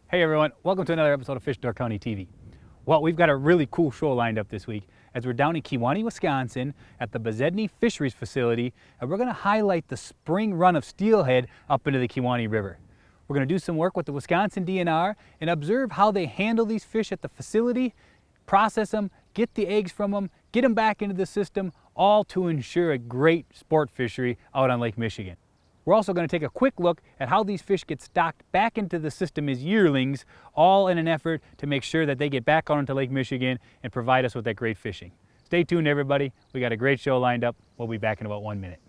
Hey everyone, welcome to another episode of Fish Door County TV. Well, we've got a really cool show lined up this week as we're down in Kewaunee, Wisconsin at the Besadny Fisheries Facility, and we're going to highlight the spring run of steelhead up into the Kewaunee River. We're going to do some work with the Wisconsin DNR and observe how they handle these fish at the facility, process them, get the eggs from them, get them back into the system, all to ensure a great sport fishery out on Lake Michigan. We're also going to take a quick look at how these fish get stocked back into the system as yearlings, all in an effort to make sure that they get back out into Lake Michigan and provide us with that great fishing. Stay tuned, everybody. We got a great show lined up. We'll be back in about 1 minute.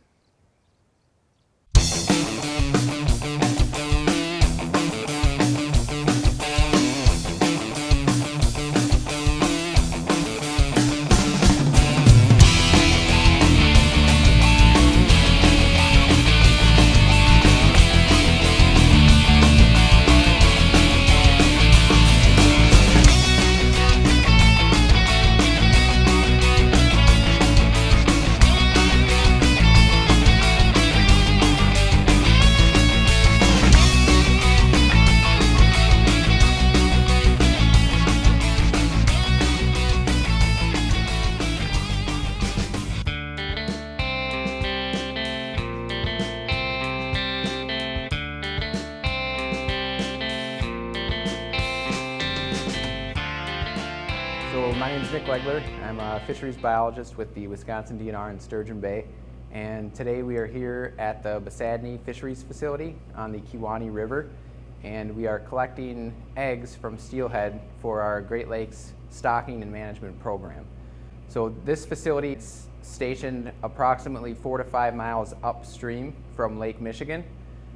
So my name is Nick Legler. I'm a fisheries biologist with the Wisconsin DNR in Sturgeon Bay, and today we are here at the Besadny Fisheries Facility on the Kewaunee River, and we are collecting eggs from steelhead for our Great Lakes stocking and management program. So this facility is stationed approximately 4 to 5 miles upstream from Lake Michigan.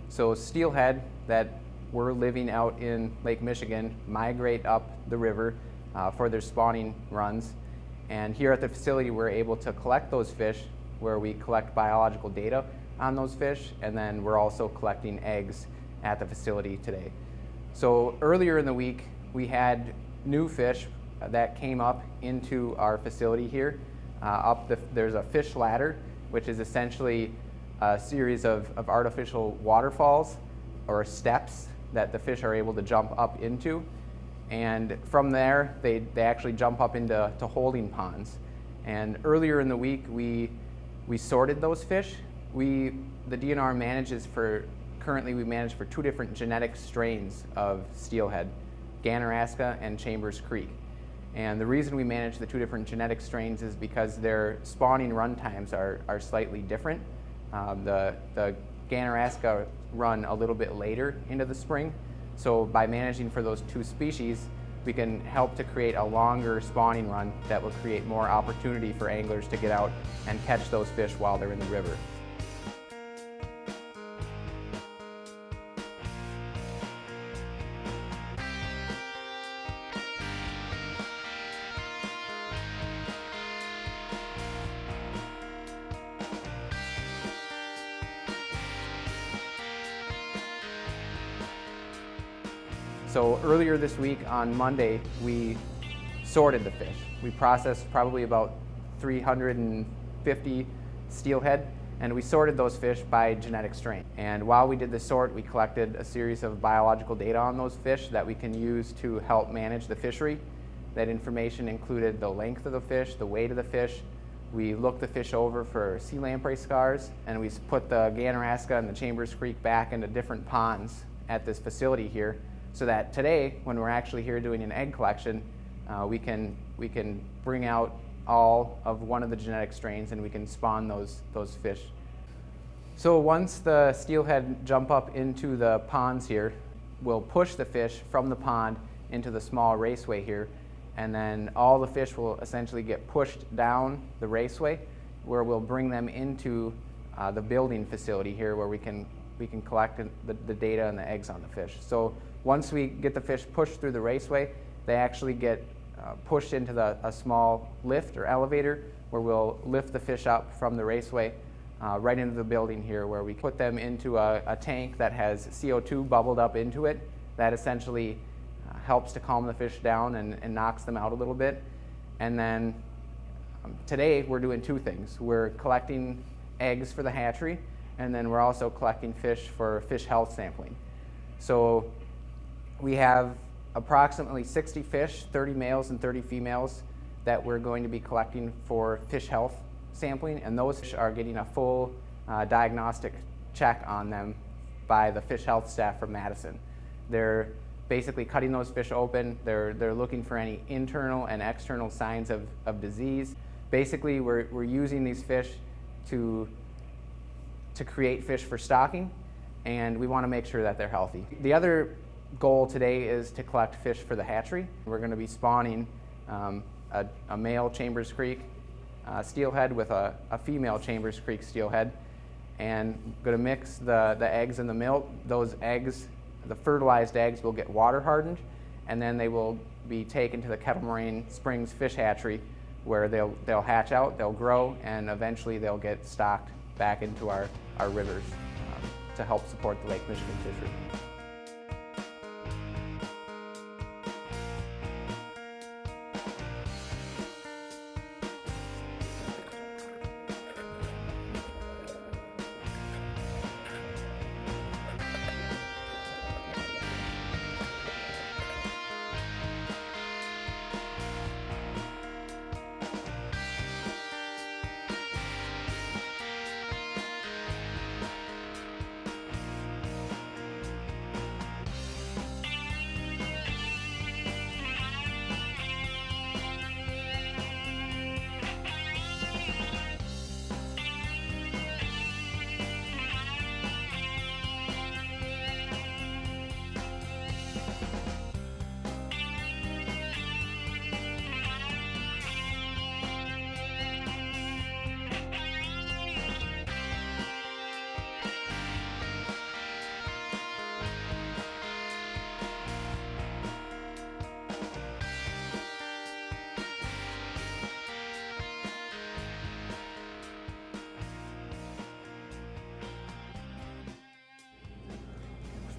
So steelhead that were living out in Lake Michigan migrate up the river for their spawning runs. And here at the facility, we're able to collect those fish, where we collect biological data on those fish, and then we're also collecting eggs at the facility today. So earlier in the week, we had new fish that came up into our facility here. There's a fish ladder, which is essentially a series of artificial waterfalls or steps that the fish are able to jump up into. And from there, they actually jump up into holding ponds. And earlier in the week, we sorted those fish. The DNR currently we manage for 2 different genetic strains of steelhead, Ganaraska and Chambers Creek. And the reason we manage the 2 different genetic strains is because their spawning run times are slightly different. The Ganaraska run a little bit later into the spring. So by managing for those 2 species, we can help to create a longer spawning run that will create more opportunity for anglers to get out and catch those fish while they're in the river. So earlier this week on Monday, we sorted the fish. We processed probably about 350 steelhead, and we sorted those fish by genetic strain. And while we did the sort, we collected a series of biological data on those fish that we can use to help manage the fishery. That information included the length of the fish, the weight of the fish. We looked the fish over for sea lamprey scars, and we put the Ganaraska and the Chambers Creek back into different ponds at this facility here, so that today, when we're actually here doing an egg collection, we can bring out all of one of the genetic strains and we can spawn those fish. So once the steelhead jump up into the ponds here, we'll push the fish from the pond into the small raceway here, and then all the fish will essentially get pushed down the raceway, where we'll bring them into the building facility here, where we can collect the data and the eggs on the fish. So once we get the fish pushed through the raceway, they actually get pushed into a small lift or elevator, where we'll lift the fish up from the raceway right into the building here, where we put them into a tank that has CO2 bubbled up into it. That essentially helps to calm the fish down and knocks them out a little bit. And then today we're doing 2 things. We're collecting eggs for the hatchery, and then we're also collecting fish for fish health sampling. So We have approximately 60 fish, 30 males and 30 females, that we're going to be collecting for fish health sampling, and those fish are getting a full diagnostic check on them by the fish health staff from Madison. They're basically cutting those fish open. They're looking for any internal and external signs of disease. Basically, we're using these fish to create fish for stocking, and we want to make sure that they're healthy. The other goal today is to collect fish for the hatchery. We're going to be spawning a male Chambers Creek steelhead with a female Chambers Creek steelhead, and going to mix the eggs and the milk. Those eggs, the fertilized eggs, will get water hardened, and then they will be taken to the Kettle Moraine Springs Fish Hatchery, where they'll hatch out, they'll grow, and eventually they'll get stocked back into our rivers to help support the Lake Michigan fishery.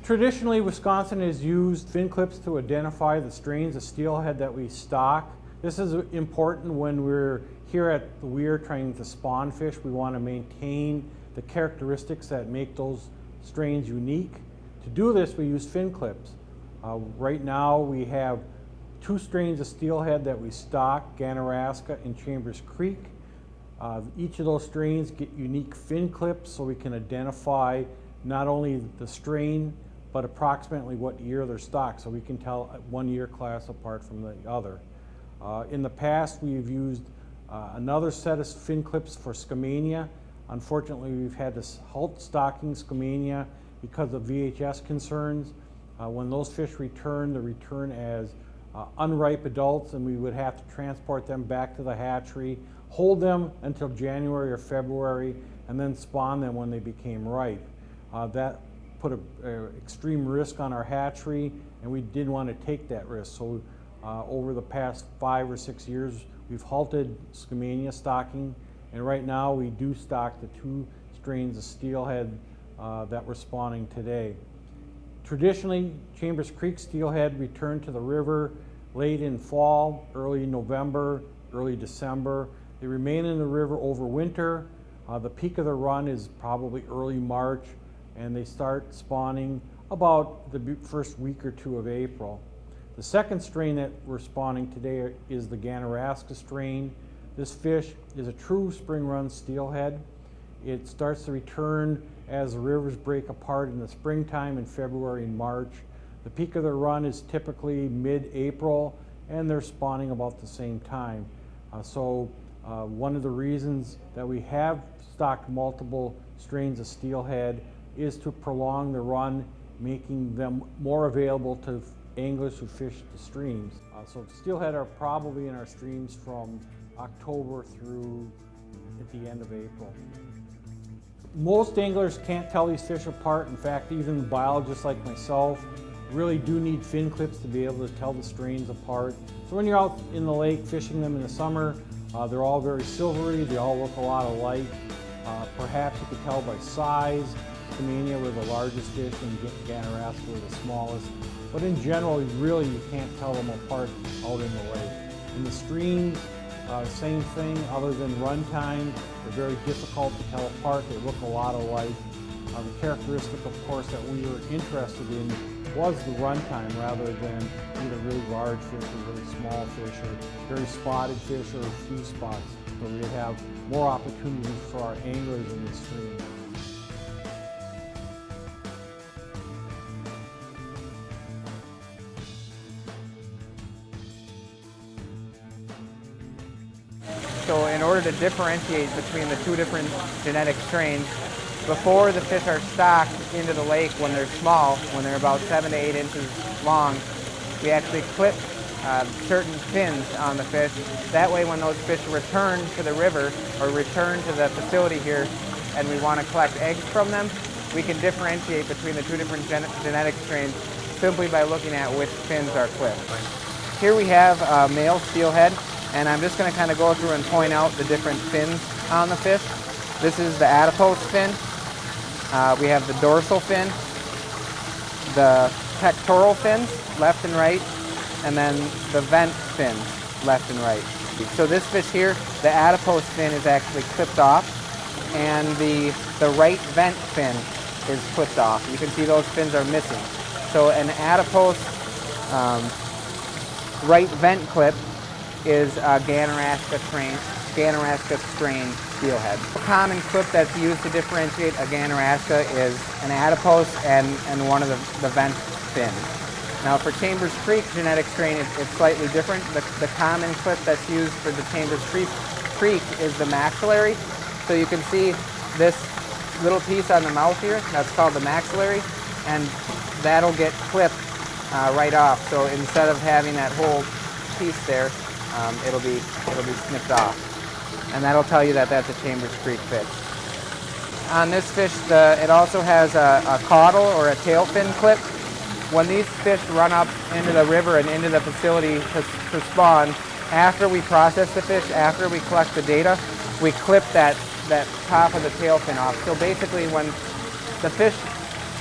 Traditionally, Wisconsin has used fin clips to identify the strains of steelhead that we stock. This is important when we're here at the weir trying to spawn fish. We want to maintain the characteristics that make those strains unique. To do this, we use fin clips. Right now, we have 2 strains of steelhead that we stock, Ganaraska and Chambers Creek. Each of those strains get unique fin clips so we can identify not only the strain, but approximately what year they're stocked, so we can tell one year class apart from the other. In the past, we've used another set of fin clips for Skamania. Unfortunately, we've had to halt stocking Skamania because of VHS concerns. When those fish return, they return as unripe adults, and we would have to transport them back to the hatchery, hold them until January or February, and then spawn them when they became ripe. That put an extreme risk on our hatchery, and we didn't want to take that risk. So over the past 5 or 6 years, we've halted Skamania stocking, and right now we do stock the 2 strains of steelhead that we're spawning today. Traditionally, Chambers Creek steelhead return to the river late in fall, early November, early December. They remain in the river over winter. The peak of the run is probably early March, and they start spawning about the first week or 2 of April. The second strain that we're spawning today is the Ganaraska strain. This fish is a true spring run steelhead. It starts to return as the rivers break apart in the springtime in February and March. The peak of their run is typically mid-April, and they're spawning about the same time. One of the reasons that we have stocked multiple strains of steelhead is to prolong the run, making them more available to anglers who fish the streams. So steelhead are probably in our streams from October through at the end of April. Most anglers can't tell these fish apart. In fact, even biologists like myself really do need fin clips to be able to tell the strains apart. So when you're out in the lake fishing them in the summer, they're all very silvery, they all look a lot alike. Perhaps you could tell by size. Skamania were the largest fish and Ganaraska were the smallest. But in general, really you can't tell them apart out in the lake. In the streams, same thing, other than run time, they're very difficult to tell apart. They look a lot alike. The characteristic, of course, that we were interested in was the runtime rather than either really large fish or really small fish or very spotted fish or a few spots. So we'd have more opportunities for our anglers in the stream. So in order to differentiate between the two different genetic strains, before the fish are stocked into the lake when they're small, when they're about 7 to 8 inches long, we actually clip certain fins on the fish. That way when those fish return to the river or return to the facility here and we want to collect eggs from them, we can differentiate between the two different genetic strains simply by looking at which fins are clipped. Here we have a male steelhead, and I'm just going to kind of go through and point out the different fins on the fish. This is the adipose fin. We have the dorsal fin, the pectoral fins, left and right, and then the vent fins, left and right. So this fish here, the adipose fin is actually clipped off, and the right vent fin is clipped off. You can see those fins are missing. So an adipose right vent clip is a Ganaraska strain steelhead. The common clip that's used to differentiate a Ganaraska is an adipose and one of the vent fins. Now for Chambers Creek genetic strain, it's slightly different. The common clip that's used for the Chambers Creek is the maxillary. So you can see this little piece on the mouth here, that's called the maxillary, and that'll get clipped right off. So instead of having that whole piece there, it'll be snipped off, and that'll tell you that that's a Chambers Creek fish. On this fish, it also has a caudal or a tail fin clip. When these fish run up into the river and into the facility to spawn, after we process the fish, after we collect the data, we clip that top of the tail fin off. So basically, when the fish,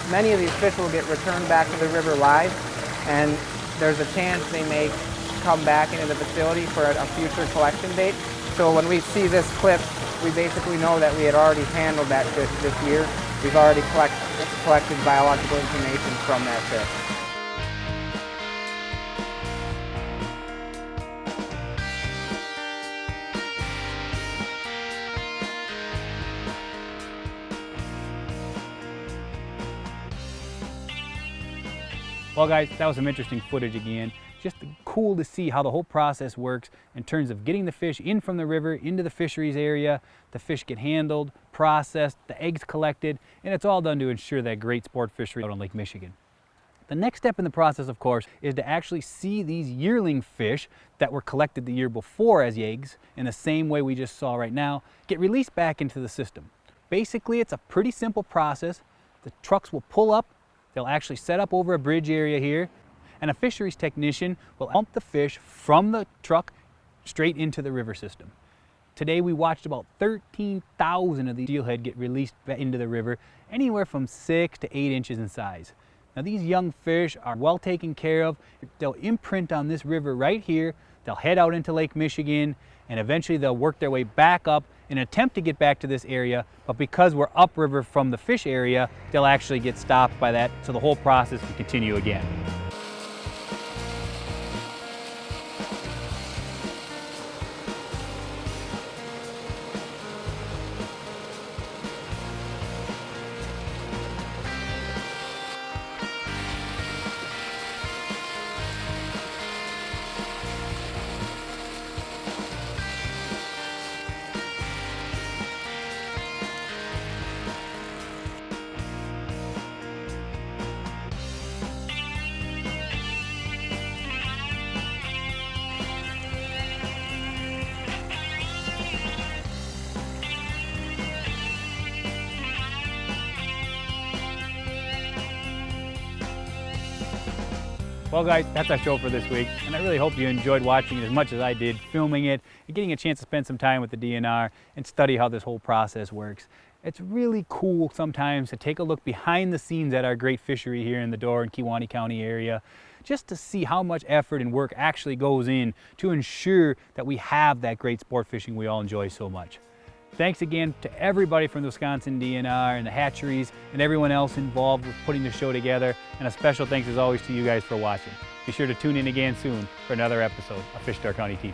many of these fish will get returned back to the river live, and there's a chance they may come back into the facility for a future collection date. So when we see this clip, we basically know that we had already handled that fish this year. We've already collected biological information from that fish. Well guys, that was some interesting footage again. Just cool to see how the whole process works in terms of getting the fish in from the river into the fisheries area, the fish get handled, processed, the eggs collected, and it's all done to ensure that great sport fishery out on Lake Michigan. The next step in the process, of course, is to actually see these yearling fish that were collected the year before as eggs, in the same way we just saw right now, get released back into the system. Basically, it's a pretty simple process. The trucks will pull up, they'll actually set up over a bridge area here, and a fisheries technician will pump the fish from the truck straight into the river system. Today we watched about 13,000 of these steelhead get released into the river, anywhere from 6 to 8 inches in size. Now these young fish are well taken care of. They'll imprint on this river right here, they'll head out into Lake Michigan, and eventually they'll work their way back up in an attempt to get back to this area, but because we're upriver from the fish area, they'll actually get stopped by that, so the whole process can continue again. Well guys, that's our show for this week, and I really hope you enjoyed watching it as much as I did, filming it and getting a chance to spend some time with the DNR and study how this whole process works. It's really cool sometimes to take a look behind the scenes at our great fishery here in the Door and Kewaunee County area, just to see how much effort and work actually goes in to ensure that we have that great sport fishing we all enjoy so much. Thanks again to everybody from the Wisconsin DNR and the hatcheries and everyone else involved with putting the show together. And a special thanks as always to you guys for watching. Be sure to tune in again soon for another episode of Fish County TV.